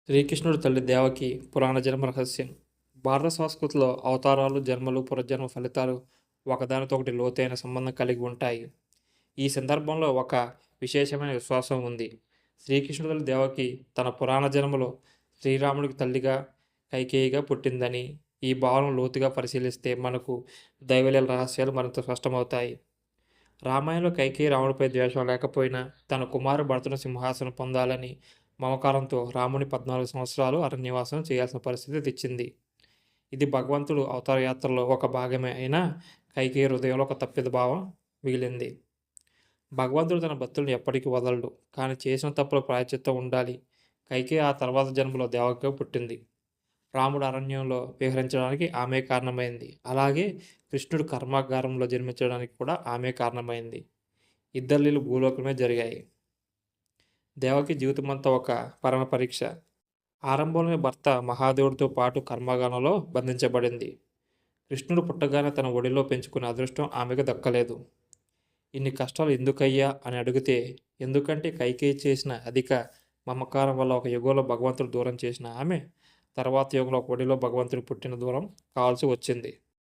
శ్రీకృష్ణుడి తల్లి దేవకి పురాణ జన్మ రహస్యం. భారత సంస్కృతిలో అవతారాలు, జన్మలు, పునర్జన్మ ఫలితాలు ఒకదానితో ఒకటి లోతైన సంబంధం కలిగి ఉంటాయి. ఈ సందర్భంలో ఒక విశేషమైన విశ్వాసం ఉంది. శ్రీకృష్ణుడి తల్లి దేవకి తన పురాణ జన్మలో శ్రీరాముడికి తల్లిగా, కైకేయిగా పుట్టిందని, ఈ భావన లోతుగా పరిశీలిస్తే మనకు దైవలీల రహస్యాలు మరింత స్పష్టమవుతాయి. రామాయణంలో కైకేయి రాముడిపై ద్వేషం లేకపోయినా తన కుమారుడు భరతుని సింహాసనం పొందాలని మమకారంతో రాముని 14 సంవత్సరాలు అరణ్యవాసం చేయాల్సిన పరిస్థితి తెచ్చింది. ఇది భగవంతుడు అవతార యాత్రలో ఒక భాగమే అయినా కైకేయి హృదయంలో ఒక తప్పిద భావం మిగిలింది. భగవంతుడు తన భక్తులను ఎప్పటికీ వదలడు, కానీ చేసిన తప్పుల ప్రాయశ్చిత్తం ఉండాలి. కైకేయి ఆ తర్వాత జన్మలో దేవకిగా పుట్టింది. రాముడు అరణ్యంలో విహరించడానికి ఆమె కారణమైంది. అలాగే కృష్ణుడు కర్మాగారంలో జన్మించడానికి కూడా ఆమె కారణమైంది. ఇద్దరి లీలలు భూలోకమే జరిగాయి. దేవకి జీవితమంతా ఒక పరమ పరీక్ష. ఆరంభంలోనే భర్త మహాదేవుడితో పాటు కర్మాగారంలో బంధించబడింది. కృష్ణుడు పుట్టగానే తన ఒడిలో పెంచుకునే అదృష్టం ఆమెకు దక్కలేదు. ఇన్ని కష్టాలు ఎందుకయ్యా అని అడిగితే, ఎందుకంటే కైకేయి చేసిన అధిక మమకారం వల్ల ఒక యుగంలో భగవంతుడు దూరం చేసిన ఆమె తర్వాత యుగంలో ఒక ఒడిలో భగవంతుడు పుట్టిన దూరం కావాల్సి వచ్చింది.